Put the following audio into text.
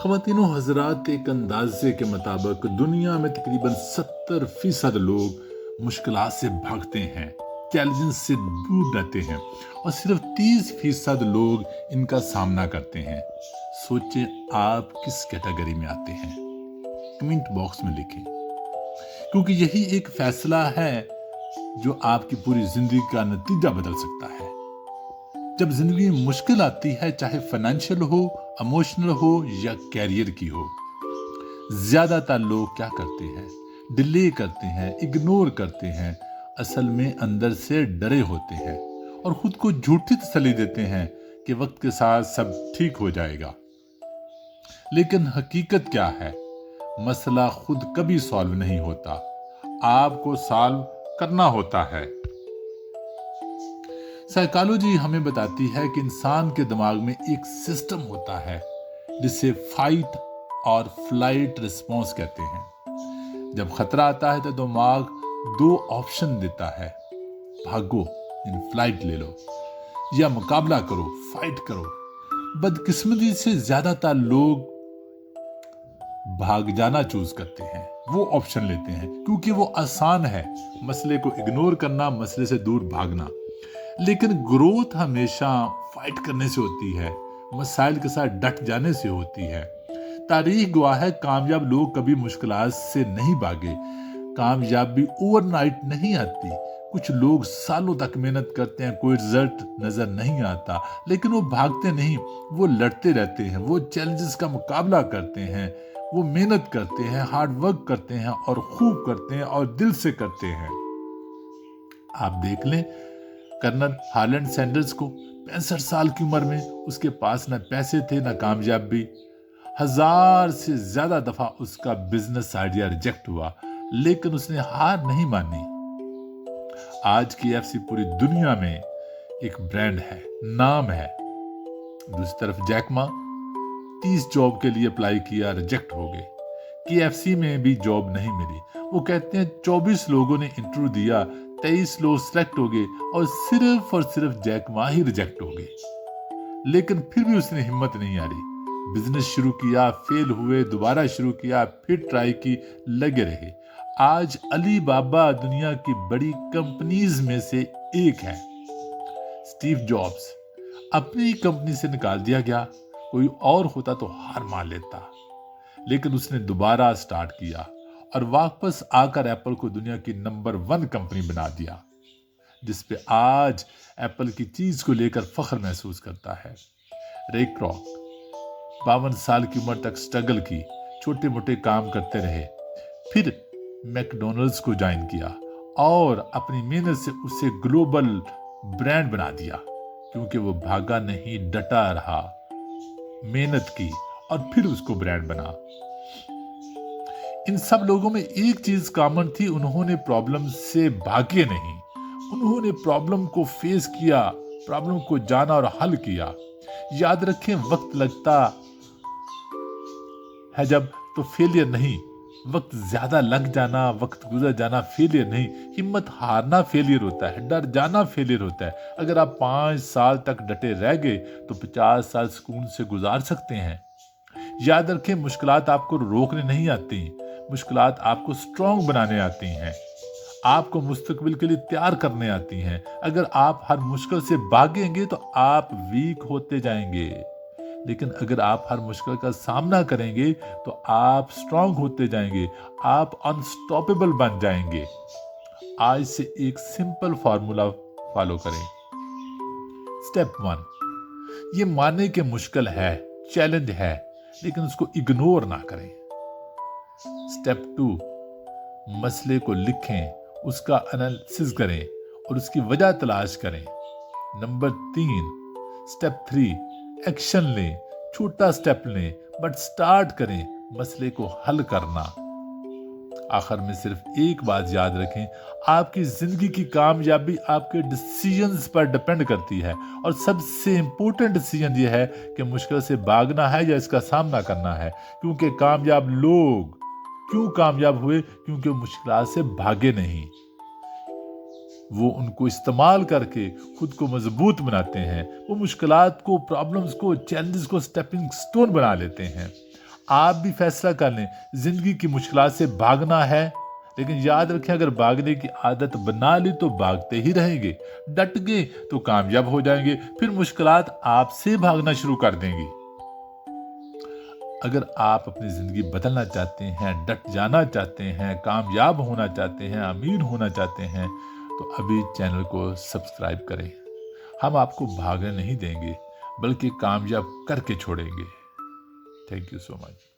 ख़वातीन व हज़रात, एक अंदाजे के मुताबिक दुनिया में तकरीबन 70% लोग मुश्किलात से भागते हैं, चैलेंज से दूर रहते हैं और सिर्फ 30% लोग इनका सामना करते हैं। सोचें आप किस कैटेगरी में आते हैं? कमेंट बॉक्स में लिखें, क्योंकि यही एक फैसला है जो आपकी पूरी जिंदगी का नतीजा बदल सकता है। जब जिंदगी में मुश्किल आती है, चाहे फाइनेंशियल हो, इमोशनल हो या कैरियर की हो, ज्यादातर लोग क्या करते हैं? डिले करते हैं, इग्नोर करते हैं। असल में अंदर से डरे होते हैं और खुद को झूठी तसल्ली देते हैं कि वक्त के साथ सब ठीक हो जाएगा। लेकिन हकीकत क्या है? मसला खुद कभी सॉल्व नहीं होता, आपको सॉल्व करना होता है। साइकोलॉजी हमें बताती है कि इंसान के दिमाग में एक सिस्टम होता है जिसे फाइट और फ्लाइट रिस्पॉन्स कहते हैं। जब खतरा आता है तो दिमाग दो ऑप्शन देता है, भागो इन फ्लाइट ले लो, या मुकाबला करो, फाइट करो। बदकिस्मती से ज्यादातर लोग भाग जाना चूज करते हैं, वो ऑप्शन लेते हैं क्योंकि वो आसान है, मसले को इग्नोर करना, मसले से दूर भागना। लेकिन ग्रोथ हमेशा फाइट करने से होती है, मसाइल के साथ डट जाने से होती है। तारीख गवाह है, कामयाब लोग कभी मुश्किलात से नहीं भागे। कामयाबी ओवरनाइट नहीं आती। कुछ लोग सालों तक मेहनत करते हैं, कोई रिजल्ट नजर नहीं आता, लेकिन वो भागते नहीं, वो लड़ते रहते हैं, वो चैलेंजेस का मुकाबला करते हैं, वो मेहनत करते हैं, हार्ड वर्क करते हैं और खूब करते हैं और दिल से करते हैं। आप देख लें कर्नल हार्लैंड सैंडर्स को, 65 साल की उम्र में उसके पास न पैसे थे न कामयाबी। 1000 से ज्यादा दफा उसका बिजनेस आइडिया रिजेक्ट हुआ, लेकिन उसने हार नहीं मानी। आज KFC पूरी दुनिया में एक ब्रांड है, नाम है। दूसरी तरफ जैक मा 30 जॉब के लिए अप्लाई किया, रिजेक्ट हो गए। KFC में भी जॉब नहीं मिली। वो कहते हैं 24 लोगों ने इंटरव्यू दिया, 23 लोग सिलेक्ट हो गए और सिर्फ जैक मा ही रिजेक्ट हो गए। लेकिन फिर भी उसने हिम्मत नहीं हारी, बिजनेस शुरू किया, फेल हुए, दोबारा शुरू किया, फिर ट्राई की, लगे रहे। आज अली बाबा दुनिया की बड़ी कंपनीज में से एक है। स्टीव जॉब्स अपनी कंपनी से निकाल दिया गया, कोई और होता तो हार मान लेता, लेकिन उसने दोबारा स्टार्ट किया और वापस आकर एप्पल को दुनिया की नंबर 1 कंपनी बना दिया, जिसपे आज एप्पल की चीज को लेकर फख्र महसूस करता है। रे क्रॉक 52 साल की उम्र तक स्ट्रगल की, छोटे मोटे काम करते रहे, फिर मैकडोनल्ड्स को ज्वाइन किया और अपनी मेहनत से उसे ग्लोबल ब्रांड बना दिया, क्योंकि वो भागा नहीं, डटा रहा, मेहनत की और फिर उसको ब्रांड बना। इन सब लोगों में एक चीज कॉमन थी, उन्होंने प्रॉब्लम से भागे नहीं, उन्होंने प्रॉब्लम को फेस किया, प्रॉब्लम को जाना और हल किया। याद रखें, वक्त लगता है जब तो फेलियर नहीं, वक्त ज्यादा लग जाना, वक्त गुजर जाना फेलियर नहीं, हिम्मत हारना फेलियर होता है, डर जाना फेलियर होता है। अगर आप 5 साल तक डटे रह गए तो 50 साल सुकून से गुजार सकते हैं। याद रखें, मुश्किलात आपको रोकने नहीं आती, मुश्किलात आपको स्ट्रॉन्ग बनाने आती हैं, आपको मुस्तकबिल के लिए तैयार करने आती हैं। अगर आप हर मुश्किल से भागेंगे तो आप वीक होते जाएंगे, लेकिन अगर आप हर मुश्किल का सामना करेंगे तो आप स्ट्रॉन्ग होते जाएंगे, आप अनस्टॉपेबल बन जाएंगे। आज से एक सिंपल फॉर्मूला फॉलो करें। स्टेप 1, ये मानने के मुश्किल है, चैलेंज है, लेकिन उसको इग्नोर ना करें। स्टेप 2, मसले को लिखें, उसका एनालिसिस करें और उसकी वजह तलाश करें। नंबर 3, स्टेप 3, एक्शन लें, छोटा स्टेप लें, बट स्टार्ट करें मसले को हल करना। आखिर में सिर्फ एक बात याद रखें, आपकी जिंदगी की कामयाबी आपके डिसीजंस पर डिपेंड करती है, और सबसे इंपॉर्टेंट डिसीजन ये है कि मुश्किल से भागना है या इसका सामना करना है। क्योंकि कामयाब लोग क्यों कामयाब हुए? क्योंकि वो मुश्किलात से भागे नहीं, वो उनको इस्तेमाल करके खुद को मजबूत बनाते हैं। वो मुश्किलात को, प्रॉब्लम्स को, चैलेंजेस को स्टेपिंग स्टोन बना लेते हैं। आप भी फैसला कर लें, जिंदगी की मुश्किलात से भागना है, लेकिन याद रखें अगर भागने की आदत बना ली तो भागते ही रहेंगे। डट गए तो कामयाब हो जाएंगे, फिर मुश्किलात आपसे भागना शुरू कर देंगी। अगर आप अपनी ज़िंदगी बदलना चाहते हैं, डट जाना चाहते हैं, कामयाब होना चाहते हैं, अमीर होना चाहते हैं, तो अभी चैनल को सब्सक्राइब करें। हम आपको भागने नहीं देंगे, बल्कि कामयाब करके छोड़ेंगे। Thank you so much.